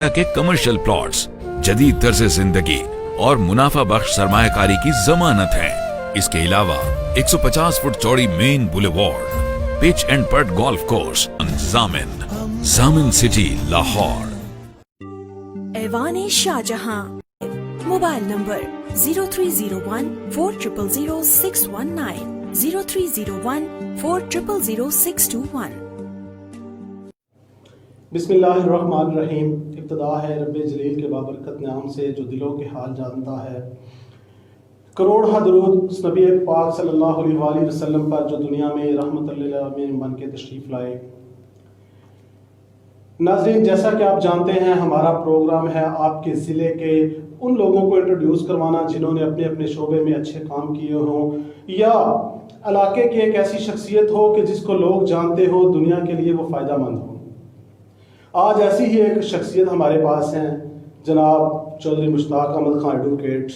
के commercial plots जदीद तर्ज जिंदगी और मुनाफा बख्श सरमायाकारी की जमानत है। इसके अलावा 150 फुट चौड़ी main boulevard, pitch and putt golf course, Jamin city Lahore. Aiwan Shahjahan, mobile number 0301 4000 619 0301 4000 621। बिस्मिल्लाहिर्रहमानिर्रहीम। इब्तिदा है रब्बे जलील के बाबरकत नाम से जो दिलों के हाल जानता है। करोड़ दरूद नबी पाक सल्लल्लाहु अलैहि वसल्लम पर जो दुनिया में रहमत लिल आलमीन बन के तशरीफ़ लाए। नाज़रीन, जैसा कि आप जानते हैं, हमारा प्रोग्राम है आपके ज़िले के उन लोगों को इंट्रोड्यूस करवाना जिन्होंने अपने अपने शोबे में अच्छे काम किए हों, या इलाके की एक ऐसी शख्सियत हो कि जिसको लोग जानते हो, दुनिया के लिए वो फ़ायदा मंद हो। आज ऐसी ही एक शख्सियत हमारे पास हैं, जनाब चौधरी मुश्ताक अहमद खान एडवोकेट।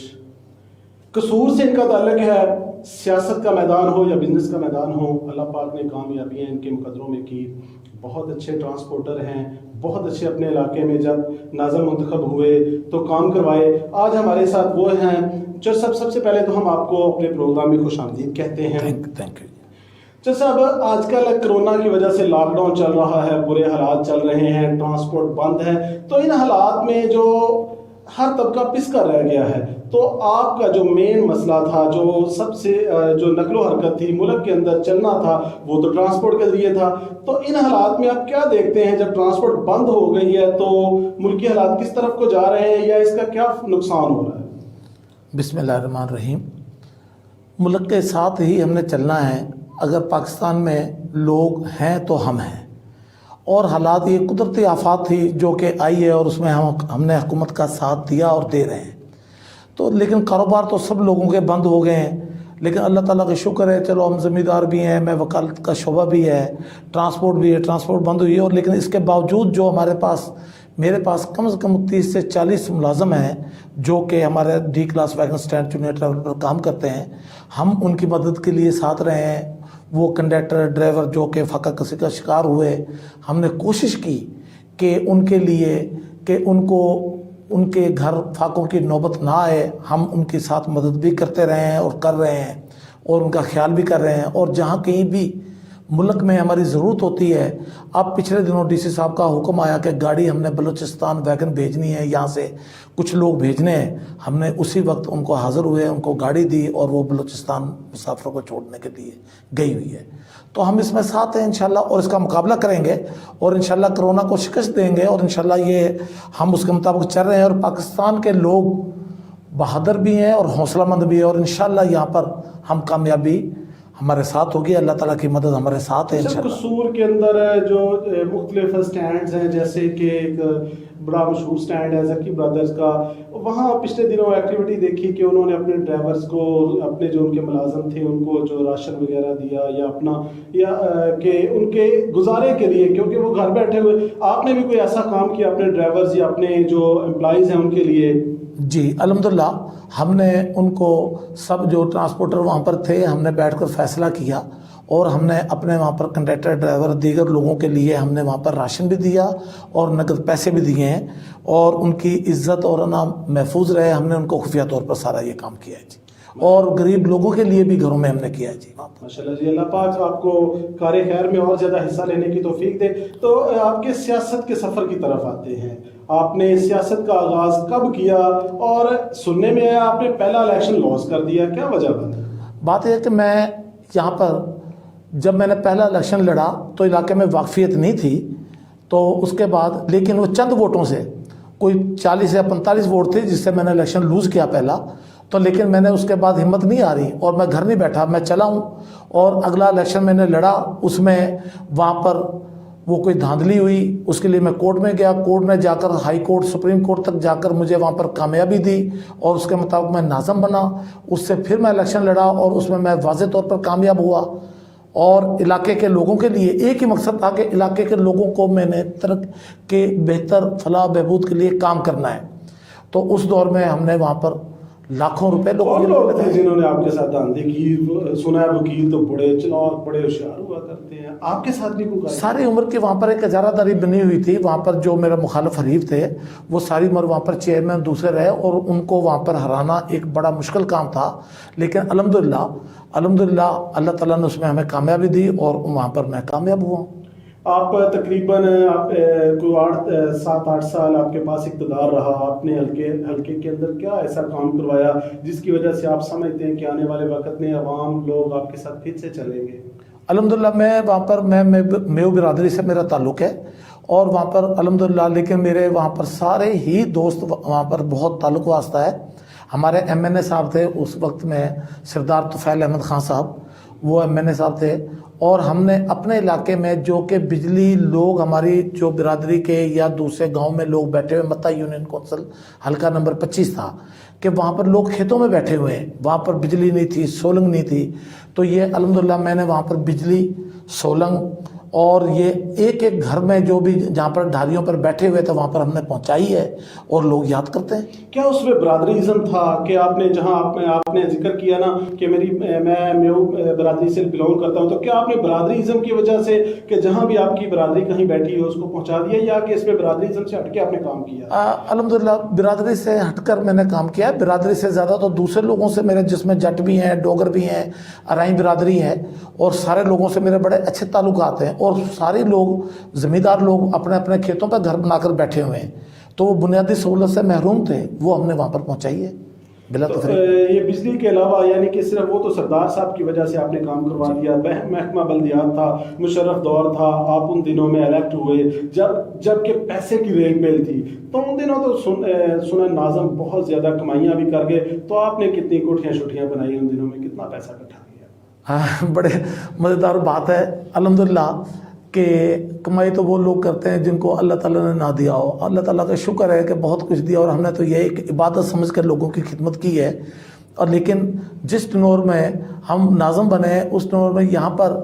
कसूर से इनका ताल्लुक है, सियासत का मैदान हो या बिजनेस का मैदान हो, अल्लाह पाक ने कामयाबियाँ इनके मुकदरों में की। बहुत अच्छे ट्रांसपोर्टर हैं, बहुत अच्छे अपने इलाके में जब नाज़िम मुंतखब हुए तो काम करवाए। आज हमारे साथ वो हैं। चर साहब, सबसे पहले तो हम आपको अपने प्रोग्राम में खुशामदीद कहते हैं। Thank you. चर साहब, आजकल कोरोना की वजह से लॉकडाउन चल रहा है, बुरे हालात चल रहे हैं, ट्रांसपोर्ट बंद है, तो इन हालात में जो हर तबका पिसका रह गया है, तो आपका जो मेन मसला था, जो सबसे जो नकलो हरकत थी, मुल्क के अंदर चलना था, वो तो ट्रांसपोर्ट के जरिए था। तो इन हालात में आप क्या देखते हैं, जब ट्रांसपोर्ट बंद हो गई है तो मुल्की हालात किस तरफ को जा रहे हैं, या इसका क्या नुकसान हो रहा है? बिस्मिल्लाहिर्रहमानिर्रहीम। मुल्क के साथ ही हमने चलना है। अगर पाकिस्तान में लोग हैं तो हम हैं, और हालात ये कुदरती आफात थी जो कि आई है, और उसमें हमने हुकूमत का साथ दिया और दे रहे हैं। तो लेकिन कारोबार तो सब लोगों के बंद हो गए हैं, लेकिन अल्लाह ताला का शुक्र है, चलो हम ज़मींदार भी हैं, मैं वकालत का शोबा भी है, ट्रांसपोर्ट भी है, ट्रांसपोर्ट बंद हुई है, और लेकिन इसके बावजूद जो मेरे पास कम से कम 30 से 40 मुलाजम हैं जो कि हमारे D class wagon stand junior travel पर काम करते हैं। हम उनकी मदद के लिए साथ रहे हैं। वो कंडक्टर ड्राइवर जो कि फाका कसी का शिकार हुए, हमने कोशिश की कि उनके लिए कि उनको उनके घर फाकों की नौबत ना आए। हम उनके साथ मदद भी करते रहे हैं और कर रहे हैं, और उनका ख्याल भी कर रहे हैं। और जहाँ कहीं भी मुल्क में हमारी ज़रूरत होती है, अब पिछले दिनों डीसी साहब का हुक्म आया कि गाड़ी हमने बलूचिस्तान वैगन भेजनी है, यहाँ से कुछ लोग भेजने हैं। हमने उसी वक्त उनको हाज़िर हुए, उनको गाड़ी दी, और वो बलूचिस्तान मुसाफिरों को छोड़ने के लिए गई हुई है। तो हम इसमें साथ हैं इंशाल्लाह, और इसका मुकाबला करेंगे, और इंशाल्लाह कोरोना को शिकस्त देंगे, और इंशाल्लाह ये हम उसके मुताबिक चल रहे हैं। और पाकिस्तान के लोग बहादुर भी हैं और हौसलामंद भी हैं, और इंशाल्लाह यहाँ पर हम कामयाबी हमारे साथ होगी। अल्लाह ताला की मदद हमारे साथ है इंशाल्लाह। कसूर के अंदर जो मुख्तलिफ स्टैंड्स हैं, जैसे कि एक बड़ा मशहूर स्टैंड है जकी ब्रदर्स का, वहाँ पिछले दिनों एक्टिविटी देखी कि उन्होंने अपने ड्राइवर्स को, अपने जो उनके मुलाजम थे, उनको जो राशन वगैरह दिया, या अपना या कि उनके गुजारे के लिए, क्योंकि वो घर बैठे हुए। आपने भी कोई ऐसा काम किया अपने ड्राइवर्स या अपने जो एम्प्लॉइज़ हैं उनके लिए? जी अल्हम्दुलिल्लाह, हमने उनको सब जो ट्रांसपोर्टर वहाँ पर थे, हमने बैठकर फैसला किया, और हमने अपने वहाँ पर कंडक्टर ड्राइवर दीगर लोगों के लिए हमने वहाँ पर राशन भी दिया और नकद पैसे भी दिए हैं, और उनकी इज्जत और नाम महफूज रहे, हमने उनको खुफिया तौर पर सारा ये काम किया है जी। और गरीब लोगों के लिए भी घरों में हमने किया है जी। माशाल्लाह जी, अल्लाह पाक आपको कार्य खैर में और ज़्यादा हिस्सा लेने की तौफीक दे। तो आपके सियासत के सफ़र की तरफ आते हैं। आपने सियासत का आगाज़ कब किया, और सुनने में आया आपने पहला इलेक्शन लॉस कर दिया, क्या वजह बनी? बात यह है कि मैं यहाँ पर जब मैंने पहला इलेक्शन लड़ा तो इलाके में वाकफियत नहीं थी, तो उसके बाद लेकिन वो चंद वोटों से, कोई 40 या 45 वोट थे जिससे मैंने इलेक्शन लूज़ किया पहला। तो लेकिन मैंने उसके बाद हिम्मत नहीं आ रही, और मैं घर नहीं बैठा, मैं चला हूँ। और अगला इलेक्शन मैंने लड़ा, उसमें वहाँ पर वो कोई धांधली हुई, उसके लिए मैं कोर्ट में गया। कोर्ट में जाकर हाई कोर्ट, सुप्रीम कोर्ट तक जाकर मुझे वहाँ पर कामयाबी दी, और उसके मुताबिक मैं नाज़िम बना। उससे फिर मैं इलेक्शन लड़ा, और उसमें मैं वाज़ेह तौर पर कामयाब हुआ। और इलाके के लोगों के लिए एक ही मकसद था कि इलाके के लोगों को मैंने तरक के बेहतर फलाह बहबूद के लिए काम करना है। तो उस दौर में हमने वहाँ पर लाखों रुपए लोगों कौन के लोग थे लगाए। जिन्होंने आपके साथ धांधली की? सुना है वकील तो बड़े चालाक बड़े होशियार हुआ करते हैं, आपके साथ भी कोई गायब? सारी उम्र की वहाँ पर एक इजारादारी बनी हुई थी। वहाँ पर जो मेरा मुखालिफ हरीफ थे वो सारी उम्र वहाँ पर चेयरमैन दूसरे रहे और उनको वहाँ पर हराना एक बड़ा मुश्किल काम था, लेकिन अल्हम्दुलिल्लाह अल्लाह ताला ने उसमें हमें कामयाबी दी और वहाँ पर मैं कामयाब हुआ। आप तकरीबन कोई 7-8 साल आपके पास इक़्तिदार रहा, आपने हल्के के अंदर क्या ऐसा काम करवाया जिसकी वजह से आप समझते हैं कि आने वाले वक्त में अवाम लोग आपके साथ फिर से चलेंगे? अल्हम्दुलिल्लाह मैं वहाँ पर मेव बिरादरी से मेरा ताल्लुक़ है और वहाँ पर अल्हम्दुलिल्लाह, लेकिन मेरे वहाँ पर सारे ही दोस्त वहाँ पर बहुत ताल्लुक़ वास्ता है। हमारे MNA साहब थे उस वक्त में, सरदार तुफैल अहमद खान साहब, वो MNA साहब थे। और हमने अपने इलाके में जो कि बिजली लोग हमारी जो बिरादरी के या दूसरे गांव में लोग बैठे हुए, मत्ता यूनियन कौंसिल हल्का नंबर 25 था कि वहाँ पर लोग खेतों में बैठे हुए हैं, वहाँ पर बिजली नहीं थी, सोलंग नहीं थी। तो ये अल्हम्दुलिल्लाह मैंने वहाँ पर बिजली, सोलंग और ये एक एक घर में जो भी जहाँ पर ढालियों पर बैठे हुए थे वहाँ पर हमने पहुँचाई है और लोग याद करते हैं। क्या उसमें बरादरीज़म था कि आपने जहाँ आपने जिक्र किया ना कि मैं मेव बरादरी से बिलोंग करता हूँ, तो क्या आपने बरादरीज़म की वजह से कि जहाँ भी आपकी बरादरी कहीं बैठी हो उसको पहुँचा दिया, या कि इसमें बरादरीज़म से हटके आपने काम किया? अल्हम्दुलिल्लाह बिरादरी से हटकर मैंने काम किया है। बिरादरी से ज़्यादा तो दूसरे लोगों से मेरे, जिसमें जट भी हैं, डोगर भी हैं, अराई बिरादरी है, और सारे लोगों से मेरे बड़े अच्छे ताल्लुकात हैं और सारे लोग ज़मींदार लोग अपने अपने खेतों पर घर बनाकर बैठे हुए हैं। तो वो बुनियादी सहूलत से महरूम थे, वो हमने वहाँ पर पहुँचाई है बिला तो तफरीक। ये बिजली के अलावा यानी कि सिर्फ वो तो सरदार साहब की वजह से आपने काम करवा दिया, महकमा बल्दियात था, मुशर्रफ दौर था, आप उन दिनों में इलेक्ट हुए जबकि पैसे की रेल पेल थी, तो उन दिनों तो सुना नाज़म बहुत ज़्यादा कमाइयाँ भी कर गए, तो आपने कितनी कोठियाँ शोठियाँ बनाई उन दिनों में, कितना पैसा इकट्ठा किया? हाँ, बड़े मज़ेदार बात है। अल्हम्दुलिल्लाह कि कमाई तो वो लोग करते हैं जिनको अल्लाह ताला ने ना दिया हो। अल्लाह ताला का शुक्र है कि बहुत कुछ दिया और हमने तो ये एक इबादत समझ कर लोगों की खिदमत की है। और लेकिन जिस टनोर में हम नाज़म बने उस टनोर में यहाँ पर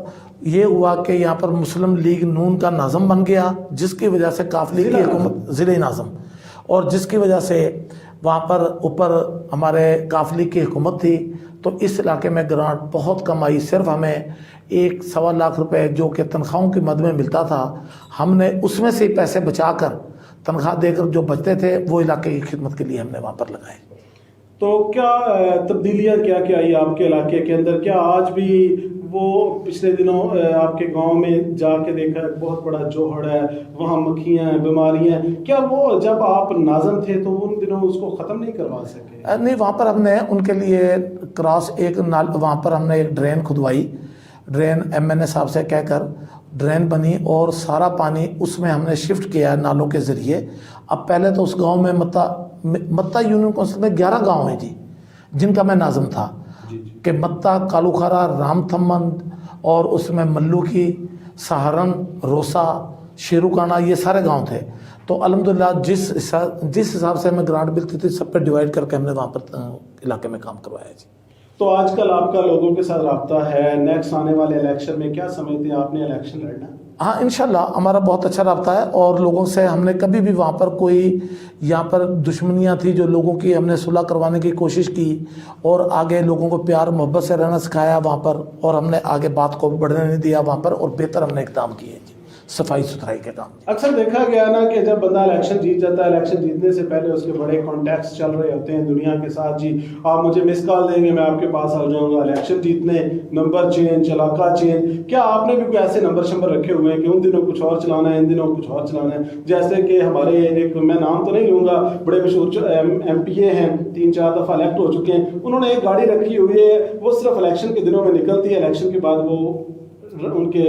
ये हुआ कि यहाँ पर मुस्लिम लीग नून का नाज़म बन गया, जिसकी वजह से काफिले की हुकूमत, ज़िले नाज़म, और जिसकी वजह से वहाँ पर ऊपर हमारे काफिले की हुकूमत थी। तो इस इलाके में ग्रांट बहुत कम आई। सिर्फ हमें 1-1.25 लाख रुपए जो कि तनख्वाहों की मद में मिलता था, हमने उसमें से पैसे बचाकर तनख्वाह देकर जो बचते थे वो इलाके की खिदमत के लिए हमने वहाँ पर लगाए। तो क्या तब्दीलियाँ क्या आई आपके इलाके के अंदर? क्या आज भी वो पिछले दिनों आपके गांव में जाके देखा बहुत बड़ा जोहड़ है, वहाँ मक्खियाँ हैं, बीमारियाँ हैं, क्या वो जब आप नाज़म थे तो उन दिनों उसको ख़त्म नहीं करवा सके? नहीं, वहाँ पर हमने उनके लिए क्रॉस एक नाल, वहाँ पर हमने एक ड्रेन खुदवाई, ड्रेन MNA साहब से कहकर ड्रेन बनी और सारा पानी उसमें हमने शिफ्ट किया नालों के ज़रिए। अब पहले तो उस गांव में मत्ता यूनियन कौंसिल में 11 गांव हैं जी, जिनका मैं नाज़म था कि मत्ता, कालूखारा, रामथम्मन और उसमें मल्लू की, सहारन, रोसा, शेरुकाना, ये सारे गांव थे। तो अल्हम्दुलिल्लाह जिस हिसाब से हमें ग्रांट मिलती थी सब पे डिवाइड करके हमने वहाँ पर इलाके में काम करवाया जी। तो आजकल आपका लोगों के साथ रब्ता है, नेक्स्ट आने वाले इलेक्शन में क्या समझते हैं आपने इलेक्शन लड़ना? हाँ, इंशाल्लाह हमारा बहुत अच्छा रब्ता है और लोगों से हमने कभी भी वहाँ पर कोई यहाँ पर दुश्मनियाँ थी जो लोगों की, हमने सुलह करवाने की कोशिश की और आगे लोगों को प्यार मोहब्बत से रहना सिखाया वहाँ पर, और हमने आगे बात को बढ़ने नहीं दिया वहाँ पर, और बेहतर हमने इक़दाम किए जी, सफाई सुथराई के काम। अक्सर देखा गया ना कि जब बंदा इलेक्शन जीत जाता है, इलेक्शन जीतने से पहले उसके बड़े कॉन्टैक्ट्स चल रहे होते हैं दुनिया के साथ, जी आप मुझे मिस कॉल देंगे मैं आपके पास आ जाऊंगा, इलेक्शन जीतने, नंबर चेंज, इलाका चेंज। क्या आपने भी कोई ऐसे नंबर शंबर रखे हुए हैं कि उन दिनों कुछ और चलाना है, इन दिनों कुछ और चलाना है? जैसे कि हमारे एक, मैं नाम तो नहीं लूँगा, बड़े मशहूर MPA हैं, 3-4 दफ़ा इलेक्ट हो चुके हैं, उन्होंने एक गाड़ी रखी हुई है, वो सिर्फ इलेक्शन के दिनों में निकलती है, इलेक्शन के बाद वो उनके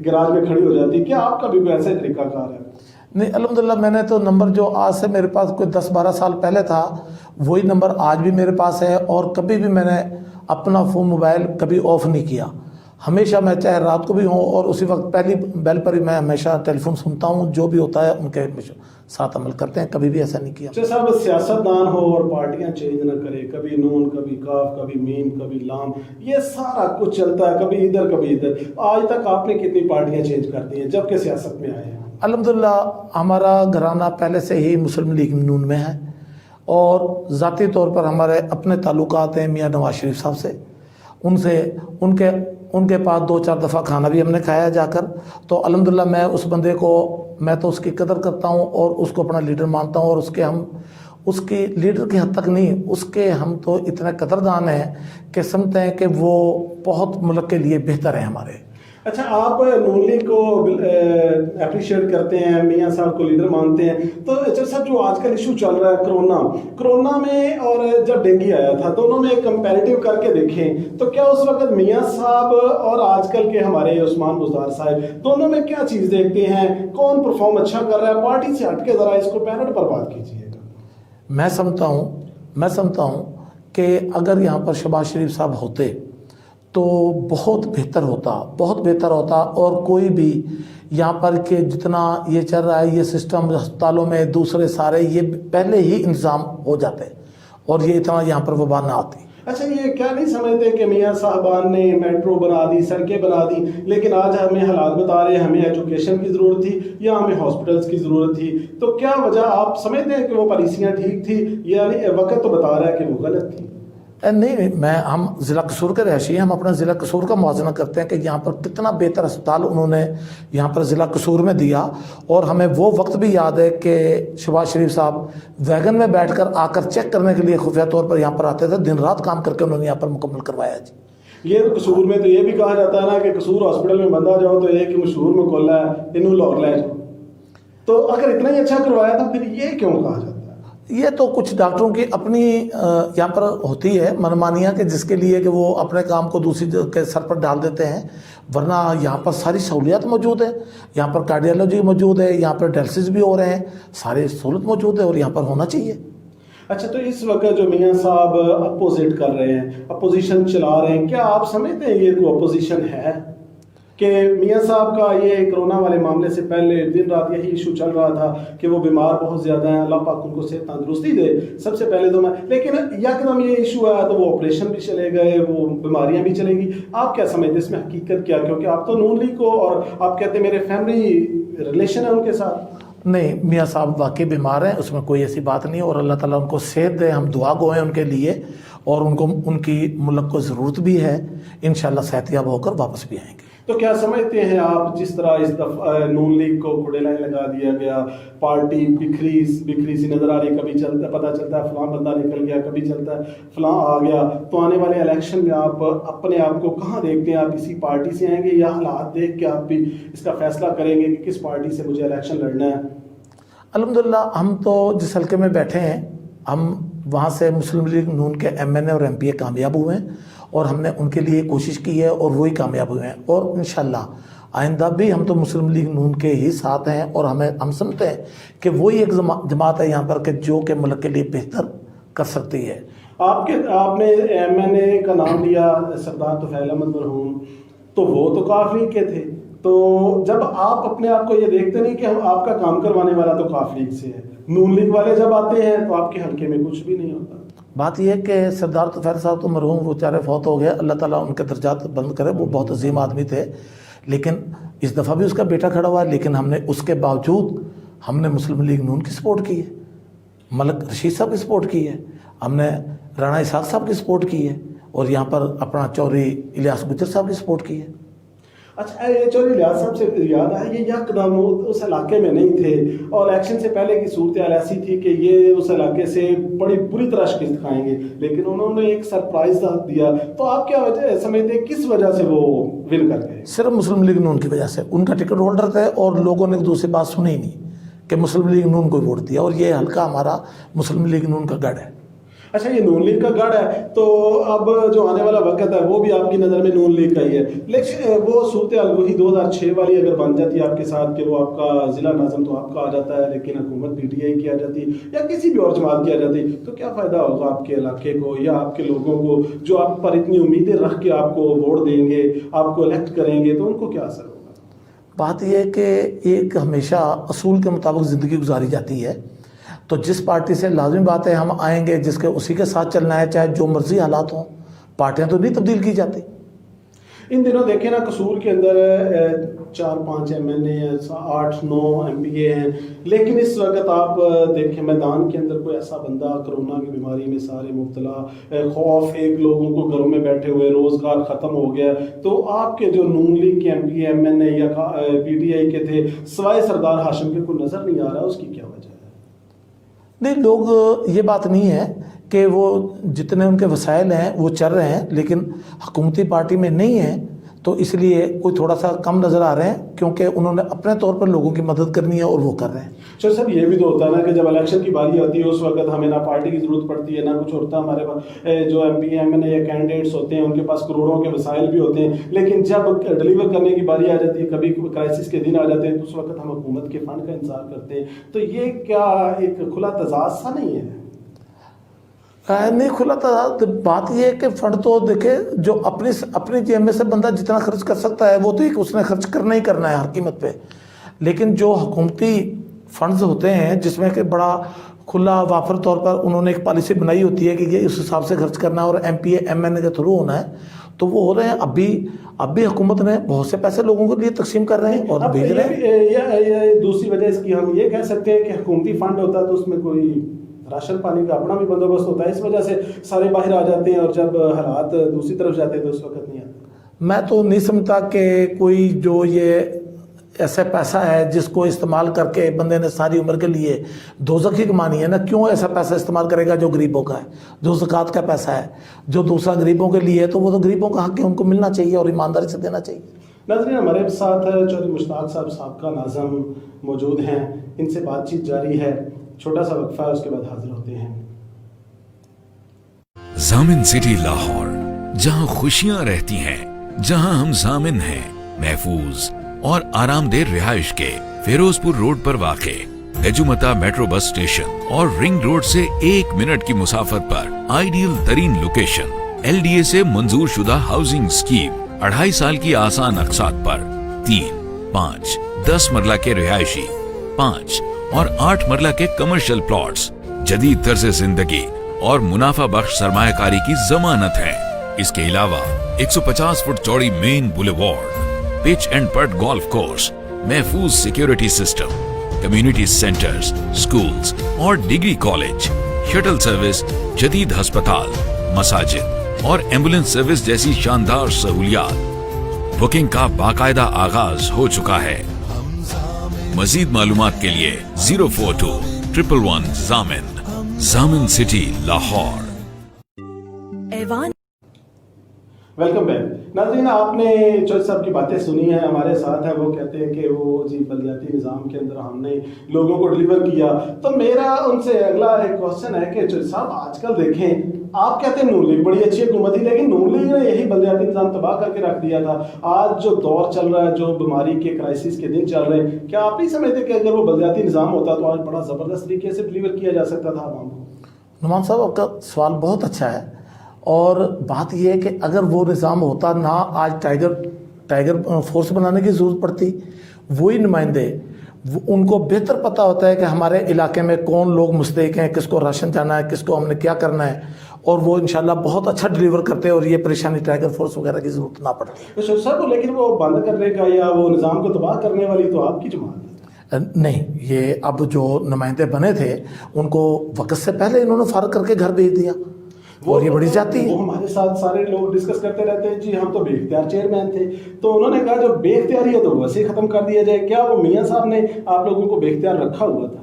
गैराज में खड़ी हो जाती है। क्या आपका भी कोई ऐसा तरीकाकार है? नहीं, अल्हम्दुलिल्लाह मैंने तो नंबर जो आज से मेरे पास कोई 10-12 साल पहले था वही नंबर आज भी मेरे पास है, और कभी भी मैंने अपना फ़ोन मोबाइल कभी ऑफ़ नहीं किया। हमेशा मैं चाहे रात को भी हूँ और उसी वक्त पहली बेल पर ही मैं हमेशा टेलीफोन सुनता हूँ, जो भी होता है उनके साथ अमल करते हैं, कभी भी ऐसा नहीं किया। अच्छा साहब, सियासतदान हो और पार्टियां चेंज ना करे, कभी नून, कभी काफ, कभी मीम, कभी लाम, ये सारा कुछ चलता है, कभी इधर कभी इधर। आज तक आपने कितनी पार्टियां चेंज कर दी हैं जबकि सियासत में आए हैं? अल्हम्दुलिल्लाह हमारा घराना पहले से ही मुस्लिम लीग नून में है اور ذاتی طور پر ہمارے اپنے تعلقات ہیں میاں نواز شریف صاحب سے، ان کے پاس 2-4 دفعہ کھانا بھی ہم نے کھایا جا کر. تو الحمدللہ میں اس بندے کو، میں تو اس کی قدر کرتا ہوں اور اس کو اپنا لیڈر مانتا ہوں، اور اس کی لیڈر کی حد تک نہیں، اس کے ہم تو اتنے قدردان ہیں کہ سمجھتے ہیں کہ وہ بہت ملک کے لیے بہتر ہیں ہمارے. اچھا، آپ نون لیگ کو اپریشیٹ کرتے ہیں، میاں صاحب کو لیڈر مانتے ہیں، تو اچھا صاحب جو آج کل ایشو چل رہا ہے کرونا میں اور جب ڈینگی آیا تھا، دونوں میں کمپیریٹیو کر کے دیکھیں تو کیا اس وقت میاں صاحب اور آج کل کے ہمارے عثمان بزدار صاحب دونوں میں کیا چیز دیکھتے ہیں؟ کون پرفارم اچھا کر رہا ہے؟ پارٹی سے ہٹ کے ذرا اس کو پینٹ پر بات کیجیے گا. میں سمجھتا ہوں کہ اگر یہاں پر شہباز شریف صاحب ہوتے تو بہت بہتر ہوتا، اور کوئی بھی یہاں پر کہ جتنا یہ چل رہا ہے یہ سسٹم ہسپتالوں میں دوسرے سارے یہ پہلے ہی انتظام ہو جاتے اور یہ اتنا یہاں پر وبا نہ آتی. اچھا، یہ کیا نہیں سمجھتے کہ میاں صاحبان نے میٹرو بنا دی، سڑکیں بنا دی، لیکن آج ہمیں حالات بتا رہے ہیں ہمیں ایجوکیشن کی ضرورت تھی یا ہمیں ہاسپٹلس کی ضرورت تھی، تو کیا وجہ آپ سمجھتے ہیں کہ وہ پالیسیاں ٹھیک تھی یا وقت تو بتا رہا ہے کہ وہ غلط تھی؟ نہیں، ہم ضلع قصور کے رہائشی ہیں، ہم اپنا ضلع قصور کا موازنہ کرتے ہیں کہ یہاں پر کتنا بہتر اسپتال انہوں نے یہاں پر ضلع قصور میں دیا. اور ہمیں وہ وقت بھی یاد ہے کہ شہباز شریف صاحب ویگن میں بیٹھ کر آ کر چیک کرنے کے لیے خفیہ طور پر یہاں پر آتے تھے، دن رات کام کر کے انہوں نے یہاں پر مکمل کروایا. جی، یہ قصور میں تو یہ بھی کہا جاتا ہے نا کہ قصور ہاسپٹل میں بندہ جاؤ تو ایک مشہور میں کھولا ہے انہوں لاہور لے جاؤ، تو اگر اتنا ہی اچھا کروایا تو پھر یہ کیوں کہا جاتا ہے؟ یہ تو کچھ ڈاکٹروں کی اپنی یہاں پر ہوتی ہے منمانیاں کہ جس کے لیے کہ وہ اپنے کام کو دوسری کے سر پر ڈال دیتے ہیں، ورنہ یہاں پر ساری سہولیات موجود ہیں، یہاں پر کارڈیالوجی موجود ہے، یہاں پر ڈائلسس بھی ہو رہے ہیں، ساری سہولت موجود ہے اور یہاں پر ہونا چاہیے. اچھا، تو اس وقت جو میاں صاحب اپوزٹ کر رہے ہیں، اپوزیشن چلا رہے ہیں، کیا آپ سمجھتے ہیں یہ کوئی اپوزیشن ہے؟ کہ میاں صاحب کا یہ کرونا والے معاملے سے پہلے دن رات یہی ایشو چل رہا تھا کہ وہ بیمار بہت زیادہ ہیں، اللہ پاک ان کو صحت تندرستی دے، سب سے پہلے تو لیکن یکدم یہ ایشو آیا تو وہ آپریشن بھی چلے گئے، وہ بیماریاں بھی چلیں گی. آپ کیا سمجھتے ہیں اس میں حقیقت کیا؟ کیونکہ آپ تو نون لیگ کو اور آپ کہتے ہیں میرے فیملی ریلیشن ہے ان کے ساتھ. نہیں، میاں صاحب واقعی بیمار ہیں، اس میں کوئی ایسی بات نہیں، اور اللہ تعالیٰ ان کو صحت دے. ہم دعا گو ہیں ان کے لیے، اور ان کی ملک کو ضرورت بھی ہے، انشاءاللہ صحت یاب ہو کر واپس بھی آئیں گے. تو کیا سمجھتے ہیں آپ جس طرح اس دفعہ نون لیگ کو کھڑے لائن لگا دیا گیا، پارٹی بکھری سی نظر آ رہی، کبھی پتہ چلتا ہے فلاں بندہ نکل گیا، کبھی چلتا ہے فلاں آ گیا، تو آنے والے الیکشن میں آپ اپنے آپ کو کہاں دیکھتے ہیں؟ آپ کسی پارٹی سے آئیں گے یا حالات دیکھ کے آپ بھی اس کا فیصلہ کریں گے کہ کس پارٹی سے مجھے الیکشن لڑنا ہے؟ الحمدللہ ہم تو جس حلقے میں بیٹھے ہیں، ہم وہاں سے مسلم لیگ نون کے این اے اور ایم پی اے کامیاب ہوئے ہیں، اور ہم نے ان کے لیے کوشش کی ہے اور وہی کامیاب ہوئے ہیں، اور انشاءاللہ آئندہ بھی ہم تو مسلم لیگ نون کے ہی ساتھ ہیں، اور ہم سمجھتے ہیں کہ وہی ایک جماعت ہے یہاں پر کہ جو کہ ملک کے لیے بہتر کر سکتی ہے. آپ نے ایم این اے کا نام لیا سردار طفیل احمد مرحوم، تو وہ تو کاف لیگ کے تھے، تو جب آپ اپنے آپ کو یہ دیکھتے نہیں کہ آپ کا کام کروانے والا تو کاف لیگ سے ہے، نون لیگ والے جب آتے ہیں تو آپ کے حلقے میں کچھ بھی نہیں ہوتا؟ بات یہ ہے کہ سردار طفیل صاحب تو مرحوم وہ چارے فوت ہو گئے، اللہ تعالیٰ ان کے درجات بلند کرے، وہ بہت عظیم آدمی تھے، لیکن اس دفعہ بھی اس کا بیٹا کھڑا ہوا ہے، لیکن ہم نے اس کے باوجود ہم نے مسلم لیگ نون کی سپورٹ کی ہے، ملک رشید صاحب کی سپورٹ کی ہے، ہم نے رانا اسحاق صاحب کی سپورٹ کی ہے، اور یہاں پر اپنا چوری الیاس گجر صاحب کی سپورٹ کی ہے. اچھا، یہ چوری الیاس صاحب سے یاد ہے، یہ یکدم اس علاقے میں نہیں تھے، اور الیکشن سے پہلے کی صورتحال ایسی تھی کہ یہ اس علاقے سے بڑی بری طرح شکست کھائیں گے، لیکن انہوں نے ایک سرپرائز دیا، تو آپ کیا وجہ سمجھتے ہیں کس وجہ سے وہ ون کر گئے؟ صرف مسلم لیگ نون کی وجہ سے، ان کا ٹکٹ ہولڈر تھے اور لوگوں نے دوسری بات سنی ہی نہیں کہ مسلم لیگ نون کو ووٹ دیا، اور یہ حلقہ ہمارا مسلم لیگ نون کا گڑھ ہے. اچھا، یہ نون لیگ کا گڑھ ہے، تو اب جو آنے والا وقت ہے وہ بھی آپ کی نظر میں نون لیگ کا ہی ہے، لیکن وہ صورتحال وہی 2006 والی اگر بن جاتی ہے آپ کے ساتھ کہ وہ آپ کا ضلع ناظم تو آپ کا آ جاتا ہے لیکن حکومت پی ٹی آئی کی آ جاتی یا کسی بھی اور جماعت کی آ جاتی، تو کیا فائدہ ہوگا آپ کے علاقے کو یا آپ کے لوگوں کو جو آپ پر اتنی امیدیں رکھ کے آپ کو ووٹ دیں گے، آپ کو الیکٹ کریں گے، تو ان کو کیا اثر ہوگا؟ بات یہ ہے کہ ایک ہمیشہ اصول کے مطابق زندگی گزاری جاتی ہے، تو جس پارٹی سے لازمی بات ہے ہم آئیں گے، جس کے اسی کے ساتھ چلنا ہے، چاہے جو مرضی حالات ہوں، پارٹیاں تو نہیں تبدیل کی جاتی. इन दिनों देखें ना कसूर के अंदर 4-5 MNA हैं, 8-9 MPA हैं, लेकिन इस वक्त आप देखें मैदान के अंदर कोई ऐसा बंदा कोरोना की बीमारी में सारे मुब्तला, खौफ, एक लोगों को घरों में बैठे हुए, रोज़गार ख़त्म हो गया, तो आपके जो नून लीग के MPA MNA या PTI के थे सवाए सरदार हाशिम के कोई नज़र नहीं आ रहा, उसकी क्या वजह है? नहीं, लोग ये बात नहीं है कि वो जितने उनके वसाइल हैं वो चल रहे हैं, लेकिन हुकूमती पार्टी में नहीं है तो इसलिए कोई थोड़ा सा कम नज़र आ रहे हैं, क्योंकि उन्होंने अपने तौर पर लोगों की मदद करनी है और वो कर रहे हैं। चलो सर, ये भी तो होता है ना कि जब इलेक्शन की बारी आती है उस वक्त हमें ना पार्टी की ज़रूरत पड़ती है ना कुछ होता है, हमारे पास जो MPA MNA या कैंडिडेट्स होते हैं उनके पास करोड़ों के वसाइल भी होते हैं, लेकिन जब डिलीवर करने की बारी आ जाती है, कभी क्राइसिस के दिन आ जाते हैं, तो उस वक्त हम हुकूमत के फ़ंड का इंतज़ार करते हैं, तो ये क्या एक खुला तजाद सा नहीं है? नहीं खुला था। बात यह है कि फंड तो देखे जो अपनी जेब में से बंदा जितना खर्च कर सकता है वो तो एक उसने खर्च करना ही करना है हर कीमत पे, लेकिन जो हुकूमती फंड्स होते हैं जिसमें कि बड़ा खुला वाफर तौर पर उन्होंने एक पॉलिसी बनाई होती है कि ये इस हिसाब से खर्च करना है और MPA MNA के थ्रू होना है, तो वो हो रहे हैं। अब भी हुकूमत ने बहुत से पैसे लोगों के लिए तकसीम कर रहे हैं और भेज रहे हैं। दूसरी वजह इसकी हम ये कह सकते हैं कि हुकूमती फंड होता तो उसमें कोई राशन पानी का अपना भी बंदोबस्त होता है, इस वजह से सारे बाहर आ जाते हैं और जब हालात दूसरी तरफ जाते हैं तो उस वक्त नहीं आते। मैं तो नहीं समझता कि कोई जो ये ऐसा पैसा है जिसको इस्तेमाल करके बंदे ने सारी उम्र के लिए दोज़ख ही कमानी है ना, क्यों ऐसा पैसा इस्तेमाल करेगा जो गरीबों का है, जो ज़कात का पैसा है, जो दूसरा गरीबों के लिए है, तो वो तो गरीबों का हक है, उनको मिलना चाहिए और ईमानदारी से देना चाहिए। नाज़रीन, हमारे साथ चौधरी मुश्ताक साहब साबका नाज़िम मौजूद हैं, इनसे बातचीत जारी है, छोटा सा वक्फा है, उसके बाद हाजिर होते हैं। जामिन सिटी लाहौर, जहां खुशियां रहती हैं, जहां हम जामिन हैं, महफूज और आरामदेह रिहाइश के फिरोजपुर रोड पर वाक़े नेजुमता मेट्रो बस स्टेशन और रिंग रोड से 1 मिनट की मुसाफत पर आइडियल तरीन लोकेशन, LDA से मंजूर शुदा हाउसिंग स्कीम, 2.5 साल की आसान अक़सात पर 3, 5, 10 मरला के रिहायशी, 5 और 8 मरला के कमर्शियल प्लॉट्स, जदीद तर्ज जिंदगी और मुनाफा बख्श सरमायाकारी की जमानत है। इसके अलावा 150 फुट चौड़ी main boulevard, pitch and putt golf course, महफूज security system, community centres, schools और डिग्री कॉलेज, शटल सर्विस, जदीद अस्पताल, मसाजिद और एम्बुलेंस सर्विस जैसी शानदार सहूलियात। बुकिंग का बाकायदा आगाज हो चुका है। मजीद मालूमात के लिए 042-111 Jamin city Lahore. Aiwan welcome back. नाज़रीन, आपने चौधरी साहब की बातें सुनी हैं, हमारे साथ हैं, वो कहते हैं कि वो जी बलदियाती निज़ाम के अंदर हमने लोगों को डिलीवर किया। तो मेरा उनसे अगला एक क्वेश्चन है कि चौधरी साहब आजकल देखें, आप कहते हैं नून लीग बड़ी अच्छी हुकूमत थी, लेकिन नून लीग ने यही बलदियाती निज़ाम तबाह करके रख दिया था। आज जो दौर चल रहा है, जो बीमारी के क्राइसिस के दिन चल रहे हैं, क्या आप नहीं समझते कि अगर वो बलदियाती निज़ाम होता तो आज बड़ा ज़बरदस्त तरीके से डिलीवर किया जा सकता था आवाम को? नुमान साहब, आपका सवाल बहुत अच्छा है और बात यह है कि अगर वो निज़ाम होता ना आज टाइगर फोर्स बनाने की ज़रूरत पड़ती। वही नुमाइंदे उनको बेहतर पता होता है कि हमारे इलाके में कौन लोग मुस्तहिक हैं, किसको राशन जाना है, किसको हमने क्या करना है, और वो इंशाल्लाह बहुत अच्छा डिलीवर करते हैं और ये परेशानी टाइगर फोर्स वगैरह की ज़रूरत ना पड़ती। तो सर, लेकिन वो बंद करने का या वो निज़ाम को तबाह करने वाली तो आपकी जमात है। नहीं, ये अब जो नुमाइंदे बने थे उनको वक्त से पहले इन्होंने फारग करके घर भेज दिया और ये बड़ी जाती है। वो हमारे साथ सारे लोग डिस्कस करते रहते हैं, जी हम तो बेख्तियार चेयरमैन थे, तो उन्होंने कहा जो बेख्तियारी है तो वैसे ही खत्म कर दिया जाए। क्या वो मियां साहब ने आप लोगों को बेख्तियार रखा हुआ था?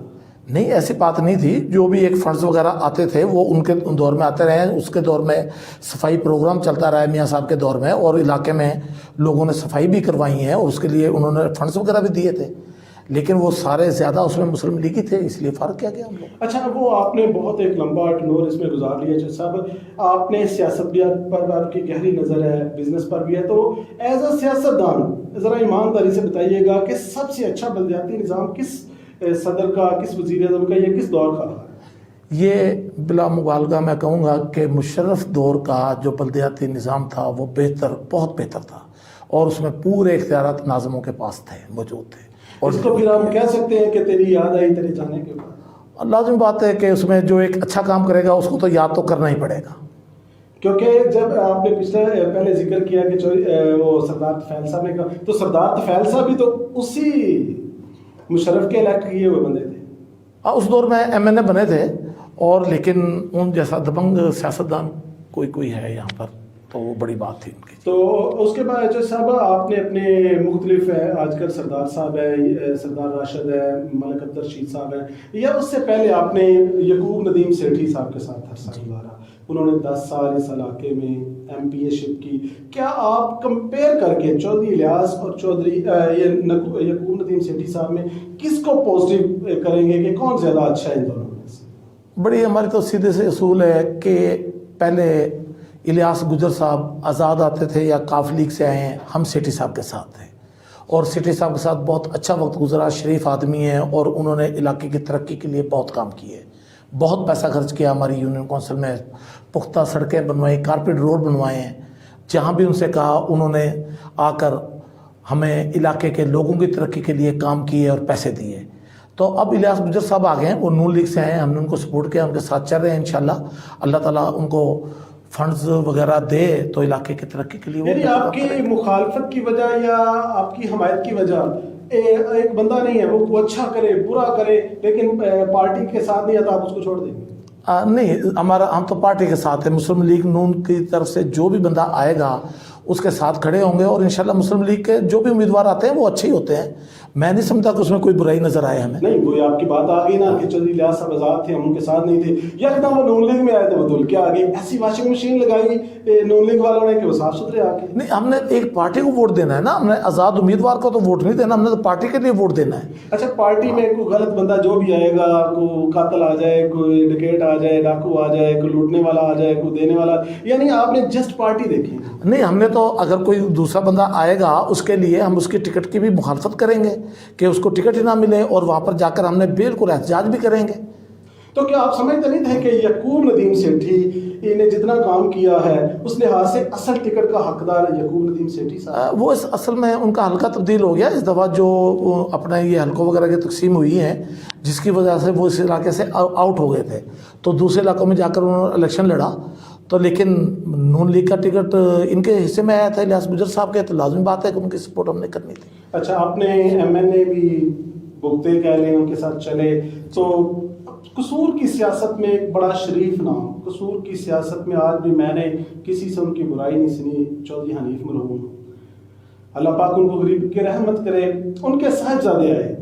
नहीं, ऐसी बात नहीं थी। जो भी एक फंड्स वगैरह आते थे वो उनके दौर में आते रहे, उसके दौर में सफाई प्रोग्राम चलता रहा है मियां साहब के दौर में, और इलाके में लोगों ने सफाई भी करवाई है और उसके लिए उन्होंने फंड्स वगैरह भी दिए थे, लेकिन वो सारे ज़्यादा उसमें मुस्लिम लीगी थे, इसलिए फ़र्क किया गया हम लोग। अच्छा, वो आपने बहुत एक लंबा टनोर इसमें गुजार लिया चौधरी साहब, आपने सियासत भी पर आपकी गहरी नज़र है, बिजनेस पर भी है, तो एज अ सियासतदान ज़रा ईमानदारी से बताइएगा कि सबसे अच्छा बलदियाती निज़ाम किस सदर का, किस वज़ीर-ए-आज़म का, या किस दौर का रहा? ये बिला मुबालगा मैं कहूँगा कि मुशर्रफ दौर का जो बलदियाती निज़ाम था वो बेहतर, बहुत बेहतर था, और उसमें पूरे इख्तियारात नाज़िमों के पास थे, मौजूद थे। और इसको फिर हम कह सकते हैं कि तेरी याद आई तेरे जाने के बाद? लाजिम बात है कि उसमें जो एक अच्छा काम करेगा उसको तो याद तो करना ही पड़ेगा। کیونکہ جب آپ نے پہلے ذکر کیا کہ وہ سردار طفیل صاحب نے کہا، تو سردار طفیل صاحب بھی تو اسی مشرف کے الیکٹ کیے ہوئے بندے تھے. اس دور میں ایم این اے بنے تھے، اور لیکن ان جیسا دبنگ سیاستدان کوئی ہے یہاں پر، تو وہ بڑی بات تھی ان کی. تو اس کے بعد جو صاحب آپ نے اپنے مختلف آج کل سردار صاحب ہے، سردار راشد ہے، ملک عبد الرشید صاحب ہے، یا اس سے پہلے آپ نے یعقوب ندیم سیٹھی صاحب کے ساتھ عرصہ گزارا. انہوں نے 10 سال اس علاقے میں ایم پی اے شپ کی. کیا آپ کمپیئر کر کے چودھری الیاس اور یعقوب ندیم سیٹھی صاحب میں کس کو پازیٹیو کریں گے کہ کون زیادہ اچھا ہے ان دونوں میں سے؟ بڑی ہماری تو سیدھے سے اصول ہے کہ پہلے الیاس گجر صاحب آزاد آتے تھے یا کاف لیگ سے آئے ہیں، ہم سیٹھی صاحب کے ساتھ تھے، اور سیٹھی صاحب کے ساتھ بہت اچھا وقت گزرا. شریف آدمی ہیں اور انہوں نے علاقے کی ترقی کے لیے بہت کام کیے، بہت پیسہ خرچ کیا. ہماری یونین کونسل میں پختہ سڑکیں بنوائی، کارپیٹ روڈ بنوائے ہیں. جہاں بھی ان سے کہا انہوں نے آ کر ہمیں علاقے کے لوگوں کی ترقی کے لیے کام کیے اور پیسے دیے. تو اب الیاس گجر صاحب آ گئے ہیں، وہ نون لیگ سے آئے ہیں، ہم نے ان کو سپورٹ کیا، ان کے ساتھ چل رہے ہیں. انشاءاللہ اللہ تعالیٰ ان کو فنڈز وغیرہ دے تو علاقے کی ترقی کے لیے. یعنی آپ کی مخالفت کی وجہ یا آپ کی حمایت کی وجہ ایک بندہ نہیں ہے، وہ اچھا کرے برا کرے لیکن پارٹی کے ساتھ نہیں آتا، آپ اس کو چھوڑ دیں گے؟ نہیں، ہم تو پارٹی کے ساتھ ہیں. مسلم لیگ نون کی طرف سے جو بھی بندہ آئے گا اس کے ساتھ کھڑے ہوں گے، اور انشاءاللہ مسلم لیگ کے جو بھی امیدوار آتے ہیں وہ اچھے ہی ہوتے ہیں. میں نہیں سمجھتا کہ اس میں کوئی برائی نظر آئے ہمیں. نہیں، وہ آپ کی بات آ گئی نا کہ چودھری الیاس صاحب آزاد تھے، ہم ان کے ساتھ نہیں تھے، یکدم وہ نون لیگ میں آئے تو وہ دھل کے آ گئی. ایسی واشنگ مشین لگائی نون لیگ والوں نے کہ وہ صاف ستھرے آ کے. نہیں، ہم نے ایک پارٹی کو ووٹ دینا ہے نا، ہم نے آزاد امیدوار کو تو ووٹ نہیں دینا، ہم نے تو پارٹی کے لیے ووٹ دینا ہے. اچھا، پارٹی میں کوئی غلط بندہ جو بھی آئے گا، کوئی قاتل آ جائے، کوئی ڈکیٹ آ جائے، ڈاکو آ جائے، کوئی لوٹنے والا آ جائے، کوئی دینے والا، یعنی آپ نے جسٹ پارٹی دیکھی؟ نہیں، ہم نے تو اگر کوئی دوسرا بندہ آئے گا اس کے لیے ہم اس کی ٹکٹ کی بھی مخالفت کریں گے کہ اس کو ٹکٹ ہی نہ ملے، اور وہاں پر جا کر ہم نے بالکل احتجاج بھی کریں گے. تو کیا آپ سمجھتے نہیں تھے کہ یعقوب ندیم سیٹھی نے جتنا کام کیا ہے اس لحاظ سے اصل ٹکٹ کا حقدار یعقوب ندیم سیٹھی صاحب؟ وہ اس اصل میں ان کا حلقہ تبدیل ہو گیا اس دفعہ، جو اپنے یہ حلقوں وغیرہ کی تقسیم ہوئی ہیں، جس کی وجہ سے وہ اس علاقے سے آؤٹ ہو گئے تھے، تو دوسرے علاقوں میں جا کر انہوں نے الیکشن لڑا. تو لیکن نون لیگ کا ٹکٹ ان کے حصے میں آیا تھا الیاس گجر صاحب کے، تو لازمی بات ہے کہ ان کی سپورٹ ہم نے کرنی تھی. اچھا، آپ نے ایم این اے بھی بھگتے کہہ لیں، ان کے ساتھ چلے، تو قصور کی سیاست میں ایک بڑا شریف نام، قصور کی سیاست میں آج بھی میں نے کسی سے ان کی برائی نہیں سنی. چودھری حنیف مرحوم، اللہ پاک ان کو غریب کی رحمت کرے، ان کے صاحبزادے آئے،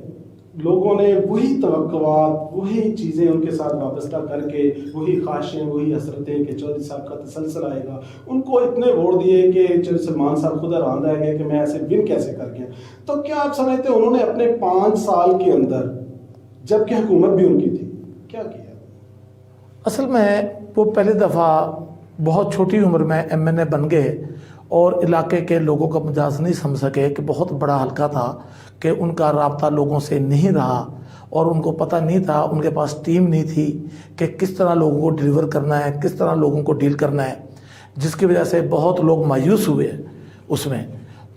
لوگوں نے وہی توقعات، وہی چیزیں ان کے ساتھ وابستہ کر کے، وہی خواہشیں، وہی حسرتیں کہ چودھری صاحب کا تسلسل آئے گا، ان کو اتنے ووٹ دیے کہ چودھری سلمان صاحب خود حیران رہ گئے کہ میں ایسے ون کیسے کر گیا. تو کیا آپ سمجھتے ہیں انہوں نے اپنے 5 سال کے اندر، جبکہ حکومت بھی ان کی تھی، کیا کیا؟ اصل میں وہ پہلی دفعہ بہت چھوٹی عمر میں ایم این اے بن گئے، اور علاقے کے لوگوں کا مجاز نہیں سمجھ سکے کہ بہت بڑا حلقہ تھا، کہ ان کا رابطہ لوگوں سے نہیں رہا، اور ان کو پتہ نہیں تھا، ان کے پاس ٹیم نہیں تھی کہ کس طرح لوگوں کو ڈیلیور کرنا ہے، کس طرح لوگوں کو ڈیل کرنا ہے، جس کی وجہ سے بہت لوگ مایوس ہوئے اس میں.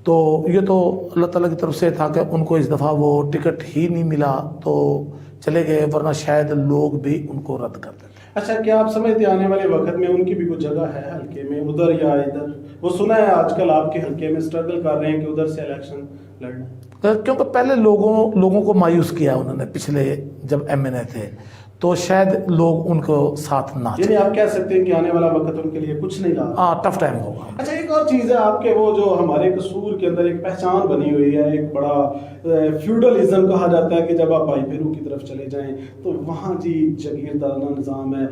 تو یہ تو اللہ تعالیٰ کی طرف سے تھا کہ ان کو اس دفعہ وہ ٹکٹ ہی نہیں ملا تو چلے گئے، ورنہ شاید لوگ بھی ان کو رد کر دیتے. اچھا، کیا آپ سمجھتے آنے والے وقت میں ان کی بھی کوئی جگہ ہے حلقے میں، ادھر یا ادھر؟ وہ سنا ہے آج کل آپ کے حلقے میں اسٹرگل کر رہے ہیں کہ ادھر سے الیکشن لڑنا، کیونکہ پہلے لوگوں کو مایوس کیا انہوں نے پچھلے جب ایم این اے تھے، تو شاید لوگ ان کو ساتھ نہ. یعنی آپ کہہ سکتے ہیں کہ آنے والا وقت ان کے لیے کچھ نہیں رہا. ہاں، ٹف ٹائم ہوگا. اچھا، ایک اور چیز ہے آپ کے، وہ جو ہمارے قصور کے اندر ایک پہچان بنی ہوئی ہے، ایک بڑا فیوڈلزم کہا جاتا ہے کہ جب آپ بھائی بہنوں کی طرف چلے جائیں تو وہاں جی جگیردارانہ نظام ہے،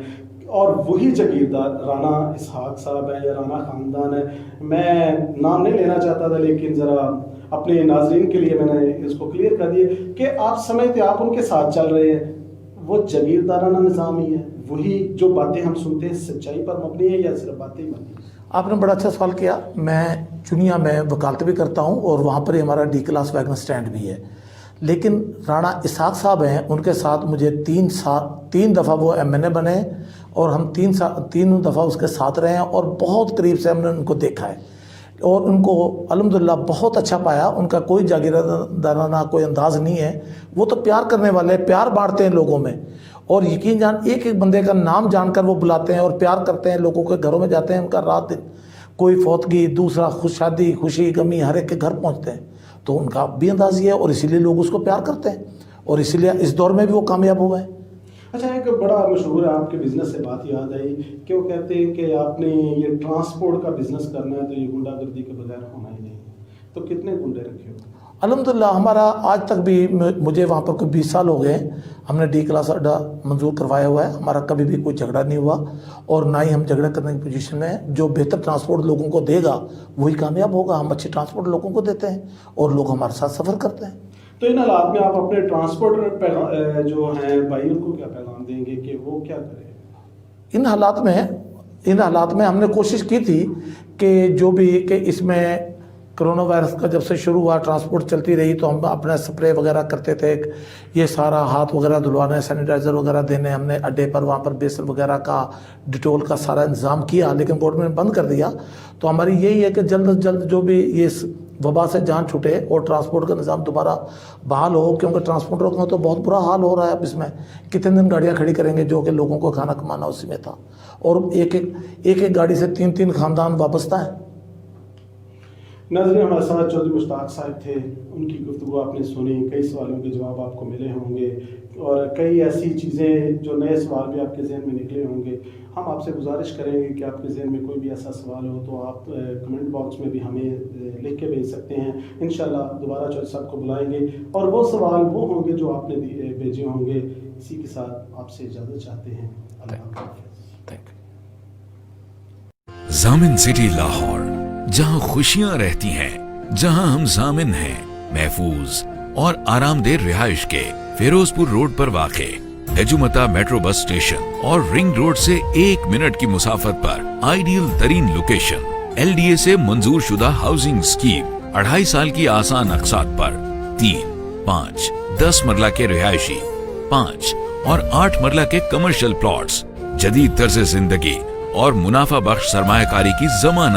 اور وہی جگیردار رانا اسحاق صاحب ہے یا رانا خاندان ہے. میں نام نہیں لینا چاہتا تھا، لیکن ذرا اپنے ناظرین کے لیے میں نے اس کو کلیئر کر دیا کہ آپ سمجھتے آپ ان کے ساتھ چل رہے ہیں، وہ جگیردارانہ نظام ہی ہے، وہی جو باتیں ہم سنتے ہیں سچائی پر مبنی ہے یا صرف باتیں ہی بنی؟ آپ نے بڑا اچھا سوال کیا. میں چنیا میں وکالت بھی کرتا ہوں، اور وہاں پر ہی ہمارا ڈی کلاس ویگن اسٹینڈ بھی ہے، لیکن رانا اسحاق صاحب ہیں، ان کے ساتھ مجھے 3 دفعہ وہ ایم این اے بنے، اور ہم 3 دفعہ اس کے ساتھ رہے ہیں، اور بہت قریب سے ہم نے ان کو دیکھا ہے، اور ان کو الحمدللہ بہت اچھا پایا. ان کا کوئی جاگیردارانہ کوئی انداز نہیں ہے، وہ تو پیار کرنے والے، پیار بانٹتے ہیں لوگوں میں، اور یقین جان ایک ایک بندے کا نام جان کر وہ بلاتے ہیں اور پیار کرتے ہیں, لوگوں کے گھروں میں جاتے ہیں, ان کا رات دن کوئی فوتگی, دوسرا خوش شادی, خوشی غمی, ہر ایک کے گھر پہنچتے ہیں. تو ان کا بھی انداز یہ ہے اور اسی لیے لوگ اس کو پیار کرتے ہیں اور اسی لیے اس دور میں بھی وہ کامیاب ہو گئے. اچھا, ایک بڑا مشہور ہے آپ کے بزنس سے بات یاد آئی کہ وہ کہتے ہیں کہ آپ نے یہ ٹرانسپورٹ کا بزنس کرنا ہے تو یہ گنڈا گردی کے بغیر ہونا ہی نہیں. تو کتنے گنڈے رکھے ہو؟ الحمدللہ ہمارا آج تک بھی, مجھے وہاں پر کوئی 20 سال ہو گئے, ہم نے ڈی کلاس اڈا منظور کروایا ہوا ہے. ہمارا کبھی بھی کوئی جھگڑا نہیں ہوا اور نہ ہی ہم جھگڑا کرنے کی پوزیشن میں ہیں. جو بہتر ٹرانسپورٹ لوگوں کو دے گا وہی کامیاب ہوگا. ہم اچھی ٹرانسپورٹ لوگوں کو دیتے ہیں اور لوگ ہمارے ساتھ سفر کرتے ہیں. تو ان حالات میں آپ اپنے ٹرانسپورٹ جو ہیں بھائیوں کو کیا پیغام دیں گے کہ وہ کیا کریں؟ ان حالات میں ہم نے کوشش کی تھی کہ جو بھی کہ اس میں کرونا وائرس کا جب سے شروع ہوا, ٹرانسپورٹ چلتی رہی, تو ہم اپنا سپرے وغیرہ کرتے تھے, یہ سارا ہاتھ وغیرہ دھلوانے, سینیٹائزر وغیرہ دینے. ہم نے اڈے پر وہاں پر بیسل وغیرہ کا, ڈیٹول کا سارا انتظام کیا, لیکن گورنمنٹ نے بند کر دیا. تو ہماری یہی ہے کہ جلد از جلد جو بھی یہ وبا سے جان چھوٹے اور ٹرانسپورٹ کا نظام دوبارہ بحال ہو, کیونکہ ٹرانسپورٹروں کا تو بہت برا حال ہو رہا ہے. اب اس میں کتنے دن گاڑیاں کھڑی کریں گے جو کہ لوگوں کو کھانا کمانا اسی میں تھا, اور ایک گاڑی سے 3 خاندان وابستہ ہیں. ناظرین, ہمارے ساتھ چودھری مشتاق صاحب تھے, ان کی گفتگو آپ نے سنی, کئی سوالوں کے جواب آپ کو ملے ہوں گے اور کئی ایسی چیزیں جو نئے سوال بھی آپ کے ذہن میں نکلے ہوں گے. ہم آپ سے گزارش کریں گے کہ آپ کے ذہن میں کوئی بھی ایسا سوال ہو تو آپ کمنٹ باکس میں بھی ہمیں لکھ کے بھیج سکتے ہیں. انشاءاللہ دوبارہ چودھری صاحب کو بلائیں گے اور وہ سوال وہ ہوں گے جو آپ نے بھیجے ہوں گے. اسی کے ساتھ آپ سے اجازت چاہتے ہیں. اللہ حافظ. ضامن سٹی لاہور, جہاں خوشیاں رہتی ہیں, جہاں ہم ضامن ہیں. محفوظ اور آرام دہ رہائش کے فیروز پور روڈ پر واقع ہجومتا میٹرو بس اسٹیشن اور رنگ روڈ سے 1 منٹ کی مسافت پر آئیڈیل ترین لوکیشن. LDA سے منظور شدہ ہاؤسنگ اسکیم, 2.5 سال کی آسان اقساط پر 3, 5, 10 مرلہ کے رہائشی, 5 اور 8 مرلہ کے کمرشل پلاٹس. جدید طرز زندگی اور منافع بخش سرمایہ کاری کی ضمانت